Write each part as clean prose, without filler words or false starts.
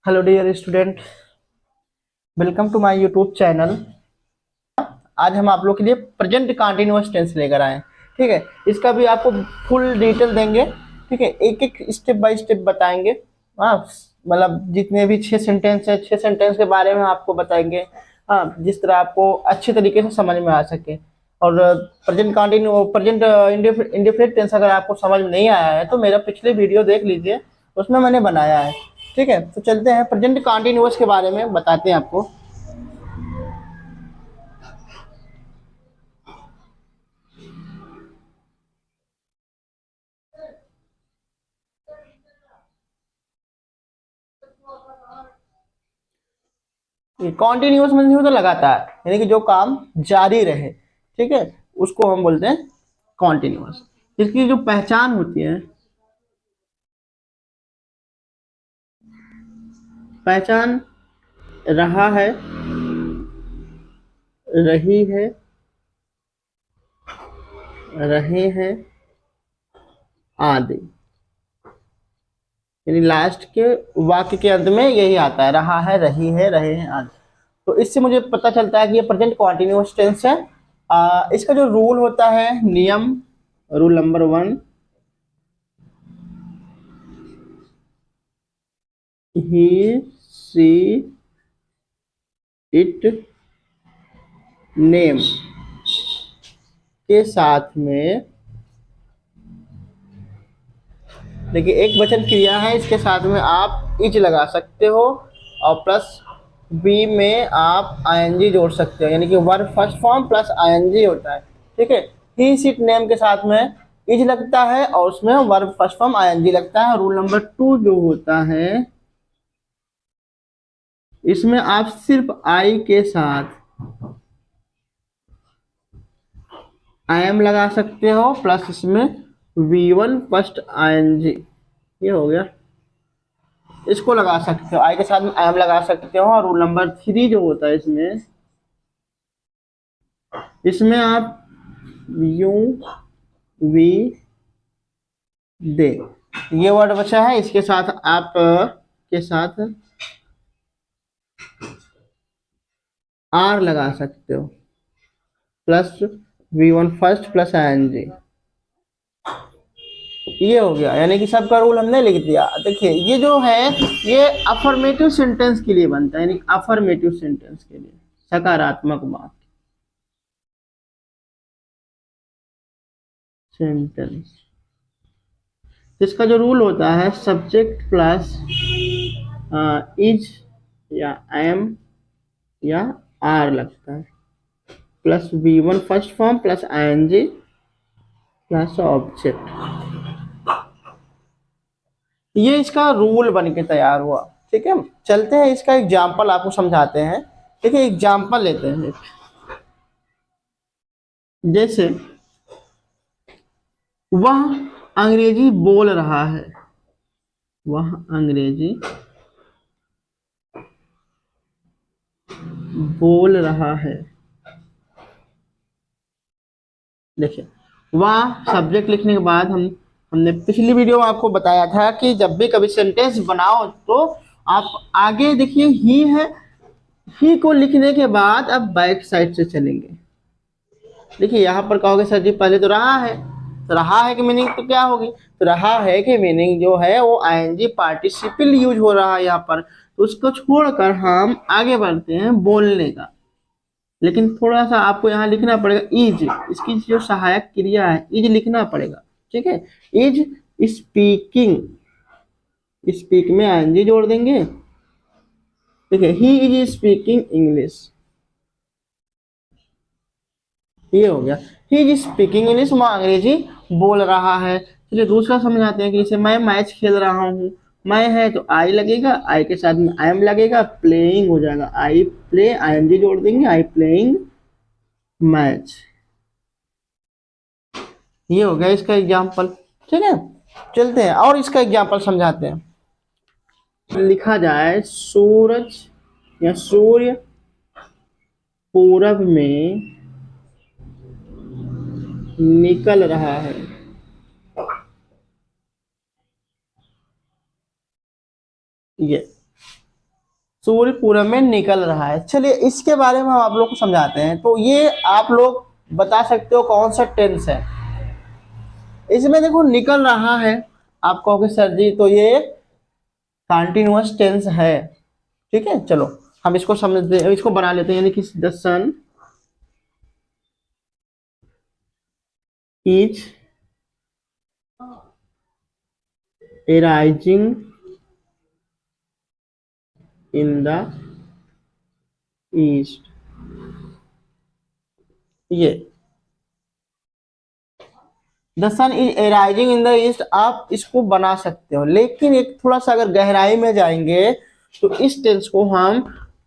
Hello dear student, welcome to my YouTube channel. आज हम आप लोग के लिए प्रेजेंट कंटिन्यूअस टेंस लेकर आए हैं। ठीक है, इसका भी आपको फुल डिटेल देंगे। ठीक है, एक एक स्टेप बाय स्टेप बताएंगे। हाँ, मतलब जितने भी 6 सेंटेंस है, 6 सेंटेंस के बारे में आपको बताएंगे। हाँ, जिस तरह आपको अच्छे तरीके से समझ में आ सके। और प्रेजेंट इंडिफिनिट टेंस अगर आपको समझ में नहीं आया है तो मेरा पिछले वीडियो देख लीजिए, उसमें मैंने बनाया है। ठीक है, तो चलते हैं प्रेजेंट कंटिन्यूअस के बारे में बताते हैं आपको। कॉन्टिन्यूअस मतलब होता लगातार, यानी कि जो काम जारी रहे। ठीक है, उसको हम बोलते हैं कॉन्टिन्यूअस। इसकी जो पहचान होती है, पहचान रहा है, रही है, रहे हैं आदि। यानी लास्ट के वाक्य के अंत में यही आता है, रहा है, रही है, रहे हैं आदि। तो इससे मुझे पता चलता है कि ये प्रेजेंट कॉन्टिन्यूअस टेंस है। इसका जो रूल होता है, नियम, rule number 1, he, she, it, name के साथ में, देखिए एक वचन क्रिया है, इसके साथ में आप इज लगा सकते हो और प्लस बी में आप आईएनजी जोड़ सकते हो, यानी कि verb first form plus ING होता है। ठीक है, ही सिट नेम के साथ में इज लगता है और उसमें वर्ब फर्स्ट फॉर्म आईएनजी लगता है। रूल नंबर 2 जो होता है, इसमें आप सिर्फ आई के साथ आई एम लगा सकते हो प्लस इसमें V1 फर्स्ट आईएनजी, ये हो गया। इसको लगा सकते हो, आई के साथ में आई एम लगा सकते हो। और रूल नंबर 3 जो होता है, इसमें इसमें आप यू, वी, दे, ये वर्ड बचा है, इसके साथ आप के साथ आर लगा सकते हो plus V1 first plus ING, ये हो गया। यानी कि सबका रूल हमने लिख दिया। देखिए ये जो है, ये अफर्मेटिव सेंटेंस के लिए बनता है, यानी अफर्मेटिव सेंटेंस के लिए, सकारात्मक बात सेंटेंस। इसका जो रूल होता है, सब्जेक्ट प्लस इज या एम या आर लगता है, plus V1 first form plus ING plus object. ये इसका रूल बन के तैयार हुआ। ठीक है, चलते हैं इसका एग्जाम्पल आपको समझाते हैं। देखिए एग्जाम्पल लेते हैं, जैसे वह अंग्रेजी बोल रहा है, वह अंग्रेजी बोल रहा है। देखिए वह सब्जेक्ट लिखने के बाद हमने पिछली वीडियो में आपको बताया था कि जब भी कभी सेंटेंस बनाओ तो आप आगे देखिए ही है, ही को लिखने के बाद अब बैक साइड से चलेंगे। देखिए यहाँ पर कहोगे सर जी पहले तो रहा है, तो रहा है की मीनिंग तो क्या होगी? तो रहा है की मीनिंग जो है वो आईएनजी पार्टिसिपल यूज हो रहा है यहाँ पर, तो उसको छोड़कर हम आगे बढ़ते हैं बोलने का। लेकिन थोड़ा सा आपको यहाँ लिखना पड़ेगा इज, इसकी जो सहायक क्रिया है इज लिखना पड़ेगा। ठीक है, इज स्पीकिंग, स्पीक में आईएनजी जोड़ देंगे। देखिए ही इज स्पीकिंग इंग्लिश, ये हो गया। ही इज स्पीकिंग इंग्लिश, वह अंग्रेजी बोल रहा है। चलिए दूसरा समझाते हैं कि जैसे मैं मैच खेल रहा हूँ, मैं है तो आई लगेगा, आई के साथ में आई एम लगेगा, प्लेइंग हो जाएगा, आई प्ले आईएनजी जोड़ देंगे, आई प्लेइंग मैच, ये हो गया इसका एग्जाम्पल। ठीक है, चलते हैं और इसका एग्जाम्पल समझाते हैं। लिखा जाए सूरज या सूर्य पूरब में निकल रहा है, ये सूर्य पूरब में निकल रहा है। चलिए इसके बारे में हम आप लोग को समझाते हैं। तो ये आप लोग बता सकते हो कौन सा टेंस है। इसमें देखो निकल रहा है, आप कहोगे सर जी तो ये कंटिन्यूअस टेंस है। ठीक है, चलो हम इसको समझते हैं, इसको बना लेते हैं। यानी कि the sun is rising in the east. ये the sun is rising in the east आप इसको बना सकते हो, लेकिन एक थोड़ा सा अगर गहराई में जाएंगे तो इस टेंस को हम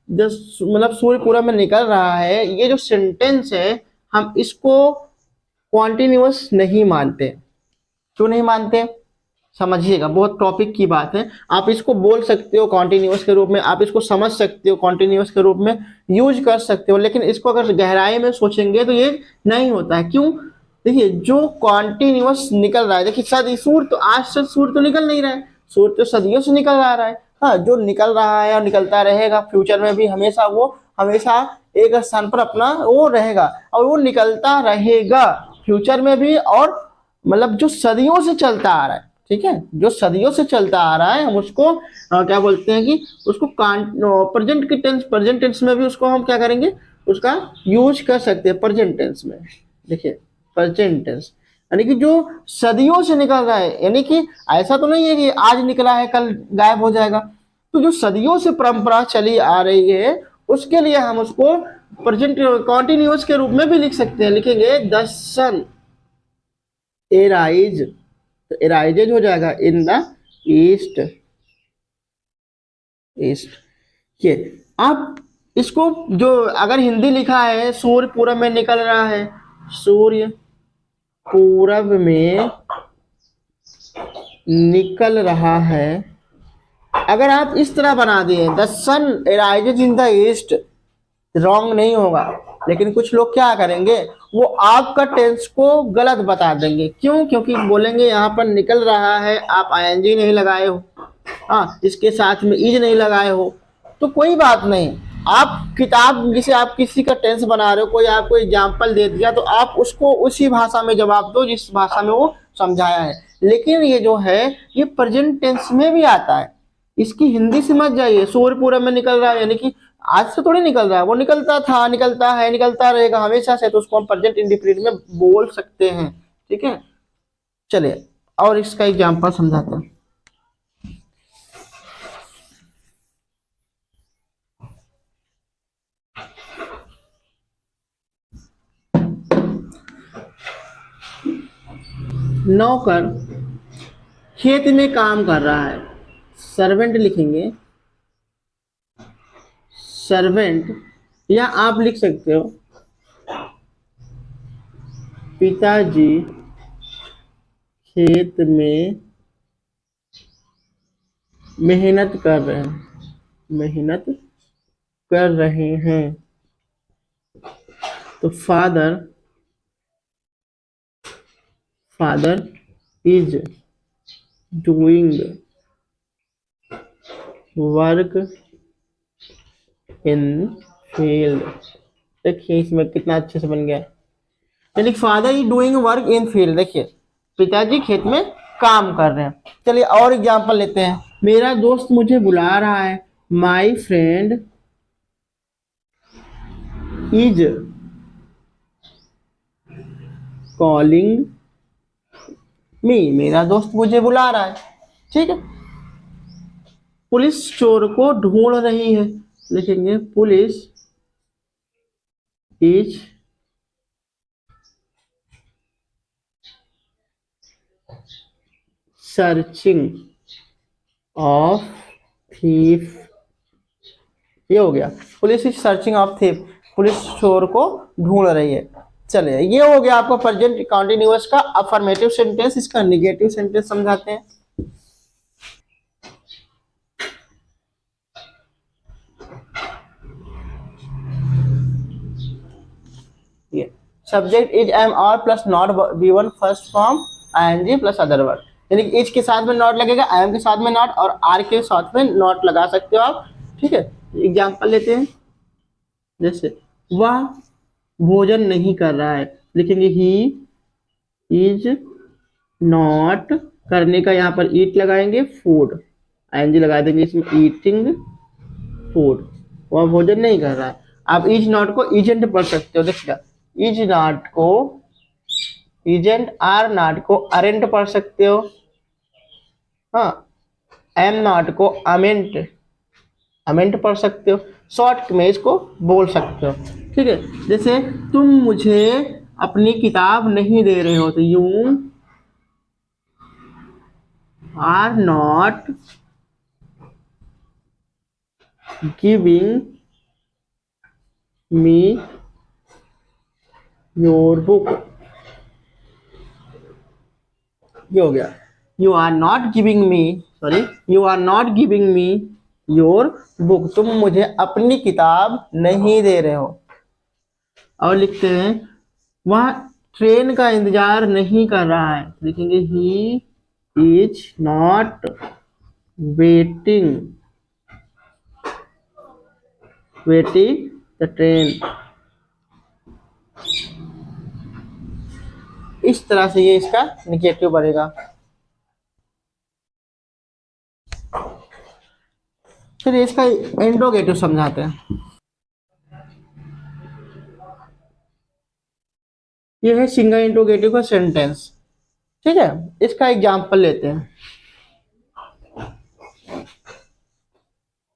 मतलब सूर्य पूरब में निकल रहा है, ये जो सेंटेंस है हम इसको कॉन्टिन्यूअस नहीं मानते। क्यों नहीं मानते समझिएगा, बहुत टॉपिक की बात है। आप इसको बोल सकते हो कॉन्टिन्यूअस के रूप में, आप इसको समझ सकते हो कॉन्टिन्यूअस के रूप में यूज कर सकते हो, लेकिन इसको अगर गहराई में सोचेंगे तो ये नहीं होता है। क्यों? देखिए जो कॉन्टिन्यूअस निकल रहा है, देखिए सदी सूर्य तो आज से सूर्य तो निकल नहीं रहा है, सूर्य तो सदियों से निकल रहा है। हाँ, जो निकल रहा है और निकलता रहेगा फ्यूचर में भी हमेशा, वो हमेशा एक स्थान पर अपना वो रहेगा और वो निकलता रहेगा फ्यूचर में भी। और मतलब जो सदियों से चलता आ रहा है, ठीक है, जो सदियों से चलता आ रहा है हम उसको क्या बोलते हैं कि उसको प्रेजेंट टेंस में भी उसको हम क्या करेंगे, उसका यूज कर सकते हैं प्रेजेंट टेंस में। देखिए प्रेजेंट टेंस यानी कि जो सदियों से निकल रहा है, यानी कि ऐसा तो नहीं है कि आज निकला है कल गायब हो जाएगा। तो जो सदियों से परंपरा चली आ रही है उसके लिए हम उसको प्रेजेंट कॉन्टिन्यूअस के रूप में भी लिख सकते हैं। लिखेंगे द सन एराइज, तो एराइजेज हो जाएगा इन द ईस्ट। ईस्ट ये आप इसको जो अगर हिंदी लिखा है सूर्य पूरब में निकल रहा है, सूर्य पूरब में निकल रहा है, अगर आप इस तरह बना दिए the sun rises in the east, wrong नहीं होगा। लेकिन कुछ लोग क्या करेंगे, वो आपका टेंस को गलत बता देंगे। क्यों? क्योंकि बोलेंगे यहाँ पर निकल रहा है, आप आईएनजी नहीं लगाए हो, हाँ इसके साथ में इज नहीं लगाए हो। तो कोई बात नहीं, आप किताब जिसे आप किसी का टेंस बना रहे हो, कोई आपको एग्जाम्पल दे दिया तो आप उसको उसी भाषा में जवाब दो जिस भाषा में वो समझाया है। लेकिन ये जो है ये प्रेजेंट टेंस में भी आता है, इसकी हिंदी समझ जाइए। सूर्य पूरब में निकल रहा है यानी कि आज से थोड़ी निकल रहा है, वो निकलता था, निकलता है, निकलता रहेगा हमेशा से, तो उसको हम प्रेजेंट इंडिफिनिट में बोल सकते हैं। ठीक है, चलिए और इसका एग्जाम्पल समझाते हैं। नौकर खेत में काम कर रहा है, सर्वेंट लिखेंगे, सर्वेंट, या आप लिख सकते हो पिताजी खेत में मेहनत कर रहे हैं, मेहनत कर रहे हैं। तो father, father is doing work in field. देखिए इसमें कितना अच्छे से बन गया, यानी father is doing work in field. देखिए पिताजी खेत में काम कर रहे हैं। चलिए और एग्जांपल लेते हैं। मेरा दोस्त मुझे बुला रहा है, my friend is calling me. मेरा दोस्त मुझे बुला रहा है, ठीक है। पुलिस चोर को ढूंढ रही है, लिखेंगे police is searching of thief. ये हो गया, police is searching of thief, police चोर को ढूंढ रही है। चलिए ये हो गया आपका प्रेजेंट कॉन्टिन्यूअस का अफर्मेटिव सेंटेंस। इसका निगेटिव सेंटेंस समझाते हैं। ये सब्जेक्ट इज एम और plus not V1 first form ING plus other word, यानी इज के साथ में नॉट लगेगा, एम के साथ में नॉट और आर के साथ में नॉट लगा सकते हो आप। ठीक है, एग्जाम्पल लेते हैं, जैसे वह भोजन नहीं कर रहा है, लिखेंगे ही इज नॉट, करने का यहाँ पर ईट लगाएंगे, फूड आईएनजी लगा देंगे इसमें, ईटिंग फूड, वह भोजन नहीं कर रहा है। आप इज नॉट को इजेंट पढ़ सकते हो, देखिएगा इज नॉट को इजेंट, आर नॉट को अरेंट पढ़ सकते हो, हाँ, एम नॉट को अमेंट अमेंट पढ़ सकते हो, शॉर्ट में इसको बोल सकते हो, ठीक है। जैसे तुम मुझे अपनी किताब नहीं दे रहे हो, तो you are not giving me your book, ये हो गया, you are not giving me, sorry, you are not giving me your book, तुम मुझे अपनी किताब नहीं दे रहे हो। और लिखते हैं वह ट्रेन का इंतजार नहीं कर रहा है, लिखेंगे he is not waiting the train. इस तरह से ये इसका निगेटिव बनेगा। फिर इसका इंट्रोगेटिव समझाते हैं। ये है सिंगल इंट्रोगेटिव का सेंटेंस, ठीक है। इसका एग्जांपल लेते हैं,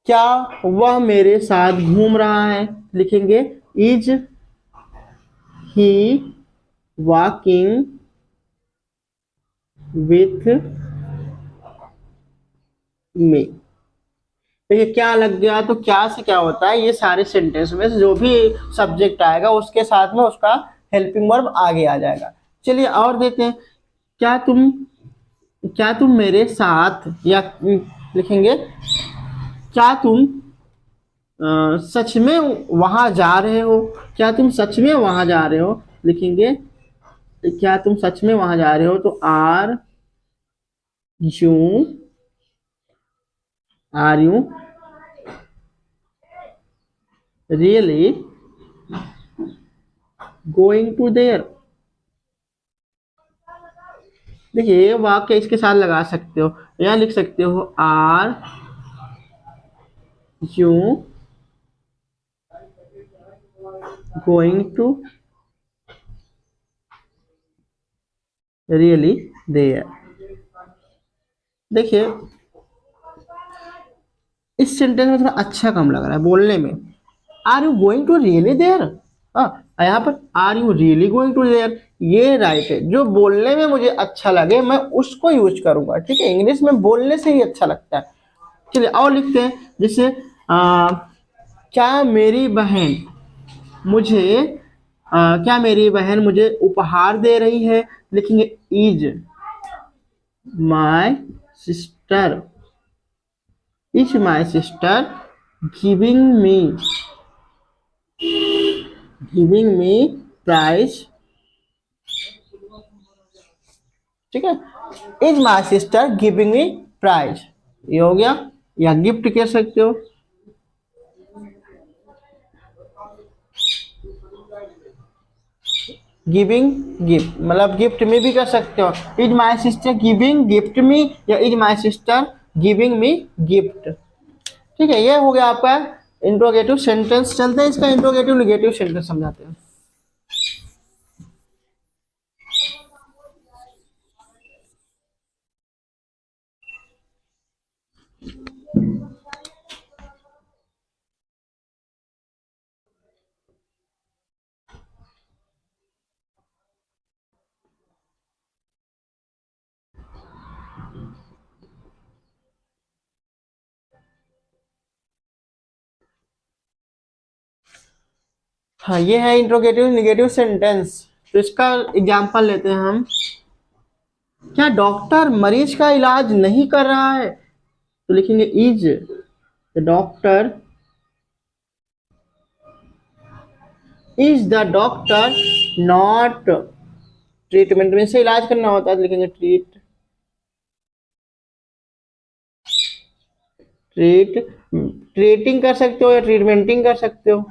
क्या वह मेरे साथ घूम रहा है, लिखेंगे is he walking with me. देखिए क्या लग गया, तो क्या से क्या होता है, ये सारे सेंटेंस में जो भी सब्जेक्ट आएगा उसके साथ में उसका हेल्पिंग वर्ब आगे आ जाएगा। चलिए और देते हैं, क्या तुम क्या तुम मेरे साथ, या लिखेंगे क्या तुम सच में वहां जा रहे हो, क्या तुम सच में वहां जा रहे हो, लिखेंगे क्या तुम सच में वहां जा रहे हो, तो you are you really going to there. देखिए ये वाक्य इसके साथ लगा सकते हो, या लिख सकते हो are you going to really there. देखिए इस सेंटेंस में थोड़ा अच्छा कम लग रहा है बोलने में, are you going to really there, हाँ, यहाँ पर are you really going to there, ये राइट है। जो बोलने में मुझे अच्छा लगे मैं उसको यूज करूंगा, ठीक है, इंग्लिश में बोलने से ही अच्छा लगता है। चलिए और लिखते हैं, जैसे क्या मेरी बहन मुझे क्या मेरी बहन मुझे उपहार दे रही है, लिखेंगे is my sister giving me prize, ठीक है, is my sister giving me prize, ये हो गया, या गिफ्ट कह सकते हो, गिविंग गिफ्ट, मतलब गिफ्ट में भी कर सकते हो, is my sister giving gift me, या is my sister giving me gift, ठीक है। ये हो गया आपका इंट्रोगेटिव सेंटेंस। चलते हैं इसका इंट्रोगेटिव निगेटिव सेंटेंस समझाते हैं। हाँ ये है इंट्रोगेटिव निगेटिव सेंटेंस। तो इसका एग्जांपल लेते हैं हम, क्या डॉक्टर मरीज का इलाज नहीं कर रहा है, तो लिखेंगे is the doctor not, treatment में से इलाज करना होता है, तो लिखेंगे ट्रीटिंग कर सकते हो या ट्रीटमेंटिंग कर सकते हो।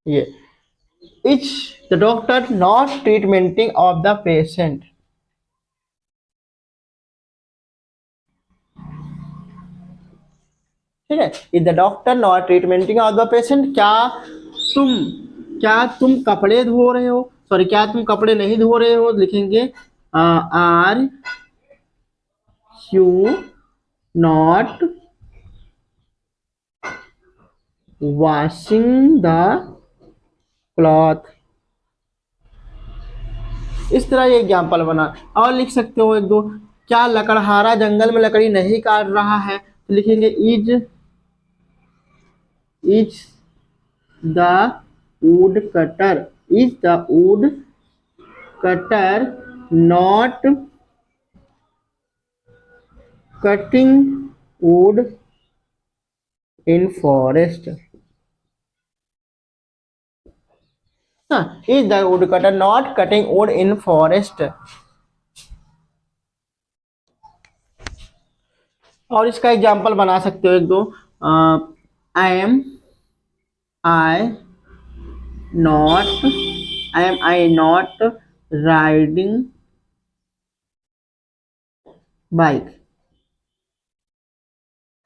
ये is the doctor not treatmenting of the patient. ठीक है, is the doctor not treatmenting of the patient. तुम क्या तुम कपड़े धो रहे हो, सॉरी क्या तुम कपड़े नहीं धो रहे हो, लिखेंगे are you not washing the cloth. इस तरह ये एग्जाम्पल बना। और लिख सकते हो एक दो, क्या लकड़हारा जंगल में लकड़ी नहीं काट रहा है, तो लिखेंगे is the wood cutter, is the wood cutter not cutting would in forest. Is the wood cutter not cutting would in forest. और इसका एग्जाम्पल बना सकते हो एक दो, आई आई नॉट राइडिंग बाइक।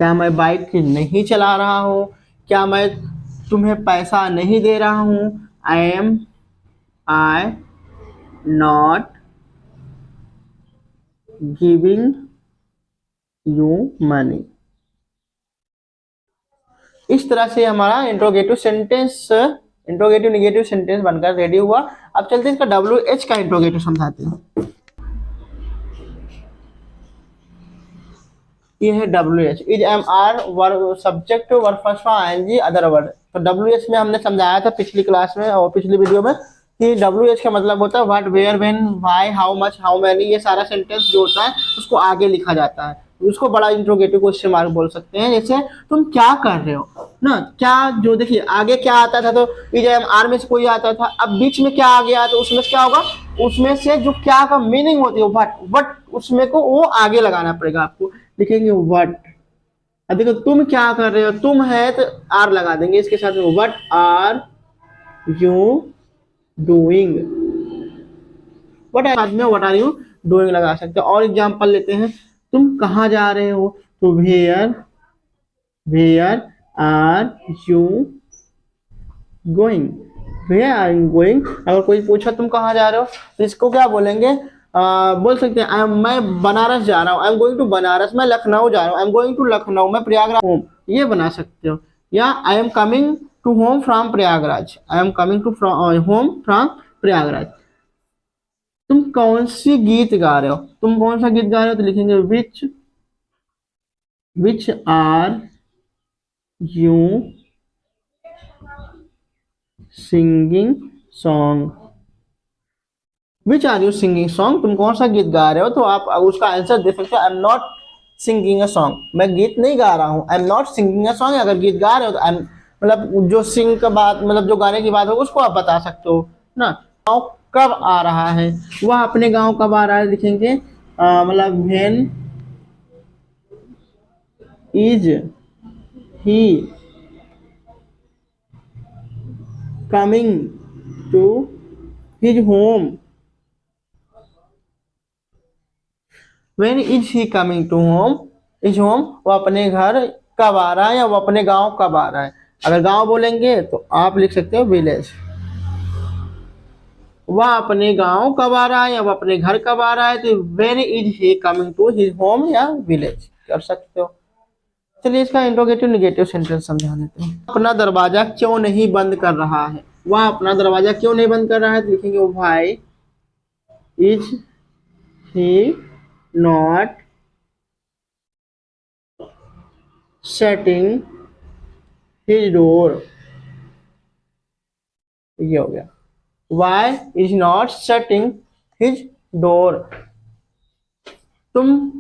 क्या मैं बाइक नहीं चला रहा हूँ, क्या मैं तुम्हें पैसा नहीं दे रहा हूँ। आई नॉट गिविंग यू मनी। इस तरह से हमारा इंट्रोगेटिव निगेटिव सेंटेंस बनकर रेडी हुआ। अब चलते हैं इसका WH का इंट्रोगेटिव समझाते हैं। ये है WH, is am are verb subject verb first form ING other word. तो WH में हमने समझाया था पिछली क्लास में और पिछली वीडियो में कि WH का मतलब होता है what, where, when, why, how much, how many. ये सारा सेंटेंस जो होता है उसको आगे लिखा जाता है, उसको बड़ा इंट्रोगेटिव क्वेश्चन मार्क बोल सकते हैं। जैसे तुम क्या कर रहे हो ना, क्या जो देखिए आगे क्या आता था, तो इज एम आर में से कोई आता था, अब बीच में क्या आ गया तो उसमें क्या होगा, उसमें से जो क्या का मीनिंग होती है वट उसमें को वो आगे लगाना पड़ेगा आपको। लिखेंगे वट। अब देखो तुम क्या कर रहे हो, तुम है तो आर लगा देंगे इसके साथ में, what are you doing. What are you doing लगा सकते हो। और एग्जांपल लेते हैं, तुम कहाँ जा रहे हो, तो where are you going, where are you going. अगर कोई पूछा तुम कहाँ जा रहे हो तो इसको क्या बोलेंगे, बोल सकते हैं मैं बनारस जा रहा हूँ, I am going to Banaras. मैं लखनऊ जा रहा हूँ, I am going to Lucknow. मैं प्रयागराज होम, ये बना सकते हो। या I am coming to home from Prayagraj, I am coming to home from Prayagraj. तुम कौन सी गीत गा रहे हो, तुम कौन सा गीत गा रहे हो, तो लिखेंगे which are you singing song. Which are you singing song, तुम कौन सा गीत गा रहे हो, तो आप उसका आंसर दे सकते हो I am not singing a song, मैं गीत नहीं गा रहा हूँ। I am not singing a song, अगर गीत गा रहे हो तो आई एम, मतलब जो सिंग का बात, मतलब जो गाने की बात हो उसको आप बता सकते हो ना। गाँव कब आ रहा है, वह अपने गाँव कब आ रहा है, लिखेंगे मतलब when is he coming to his home, when is he coming to home, is home, वो अपने घर कब आ रहा है या वो अपने गांव कब आ रहा है। अगर गांव बोलेंगे तो आप लिख सकते हो विलेज। वह अपने गांव कब आ रहा है या वह अपने घर कब आ रहा है, तो when is he coming to his home या विलेज कर सकते हो। चलिए इसका इंट्रोगेटिव निगेटिव सेंटेंस समझा देते हैं। अपना दरवाजा क्यों नहीं बंद कर रहा है, वह अपना दरवाजा क्यों नहीं बंद कर रहा है, तो लिखेंगे why is he not shutting his door. ये हो गया, why is not shutting his door. तुम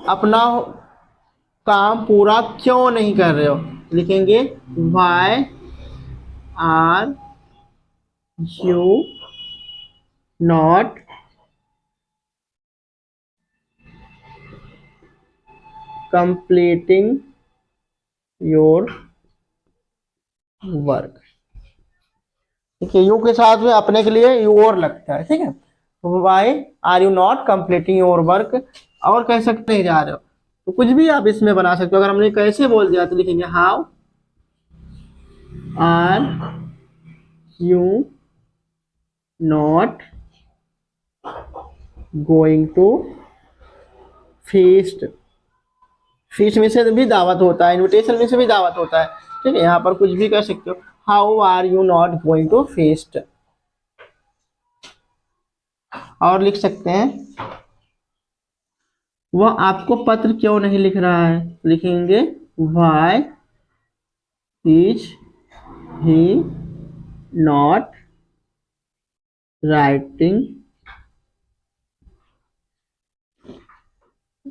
अपना काम पूरा क्यों नहीं कर रहे हो, लिखेंगे why are you not completing your work. ठीक है, यू के साथ में अपने के लिए योर लगता है। ठीक है, तो why are you not completing your work, और कह सकते नहीं जा रहे हो तो कुछ भी आप इसमें बना सकते हो। अगर हमने कैसे बोल दिया तो लिखेंगे how are you not going to feast. Feast में से भी दावत होता है, इनविटेशन में से भी दावत होता है। ठीक है, यहाँ पर कुछ भी कर सकते हो, how are you not going to feast. और लिख सकते हैं वह आपको पत्र क्यों नहीं लिख रहा है, लिखेंगे why is he not writing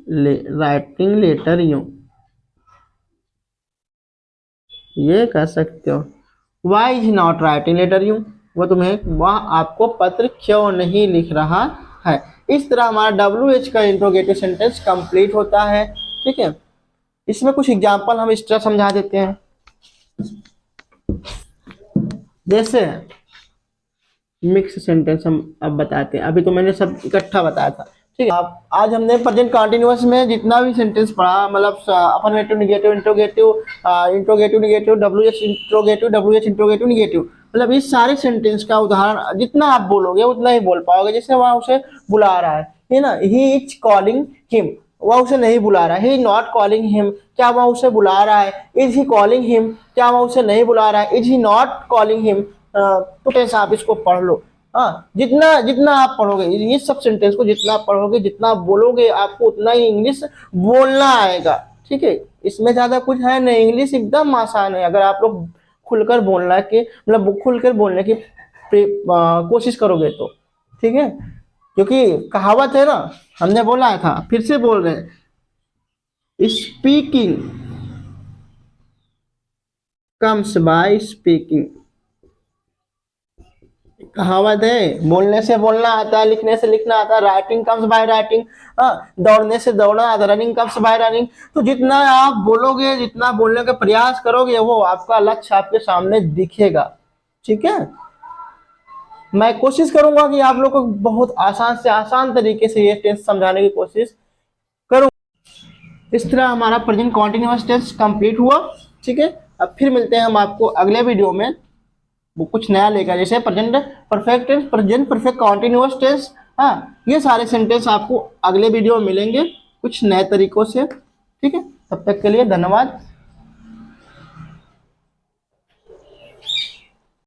letter you. ये कह सकते हो why is not writing letter you, वह आपको पत्र क्यों नहीं लिख रहा है। इस तरह हमारा WH का इंट्रोगेटिव सेंटेंस कंप्लीट होता है। ठीक है, इसमें कुछ एग्जांपल हम इस तरह समझा देते हैं। जैसे मिक्स सेंटेंस हम अब बताते हैं, अभी तो मैंने सब इकट्ठा बताया था। ठीक है, अब आज हमने प्रेजेंट कंटिन्यूअस में जितना भी सेंटेंस पढ़ा, मतलब affirmative, negative, interrogative, interrogative negative, WH interrogative, WH interrogative negative, मतलब इस सारे सेंटेंस का उदाहरण जितना आप बोलोगे उतना ही बोल पाओगे। जैसे वहां उसे बुला रहा है ना, ही इज कॉलिंग हिम, वह उसे नहीं बुला रहा है। ही नॉट कॉलिंग हिम, क्या वह उसे बुला रहा है। इज ही कॉलिंग हिम, क्या वह उसे नहीं बुला रहा है। Is he not calling him. तो कैसे आप इसको पढ़ लो। हाँ, जितना जितना आप पढ़ोगे ये सब सेंटेंस को, जितना आप पढ़ोगे, जितना आप बोलोगे, आपको उतना ही इंग्लिश बोलना आएगा। ठीक है, इसमें ज्यादा कुछ है नहीं, इंग्लिश एकदम आसान है। अगर आप लोग खुलकर बोलना की, मतलब खुलकर बोलने की कोशिश करोगे तो। ठीक है, क्योंकि कहावत है ना, हमने बोला था, फिर से बोल रहे हैं, स्पीकिंग कम्स बाय स्पीकिंग। कहावत है, बोलने से बोलना आता है, लिखने से लिखना आता है, राइटिंग कम्स बाय राइटिंग। दौड़ने से दौड़ना आता है, रनिंग कम्स बाय रनिंग। तो जितना आप बोलोगे, जितना बोलने का प्रयास करोगे, वो आपका लक्ष्य आपके सामने दिखेगा। ठीक है, मैं कोशिश करूंगा कि आप लोग को बहुत आसान से आसान तरीके से ये टेंस समझाने की कोशिश करूँ। इस तरह हमारा प्रेजेंट कॉन्टिन्यूअस टेंस कंप्लीट हुआ। ठीक है, अब फिर मिलते हैं हम आपको अगले वीडियो में, वो कुछ नया लेकर, जैसे present perfect tense, present perfect continuous tense. हाँ, ये सारे सेंटेंस आपको अगले वीडियो में मिलेंगे कुछ नए तरीकों से। ठीक है, तब तक के लिए धन्यवाद।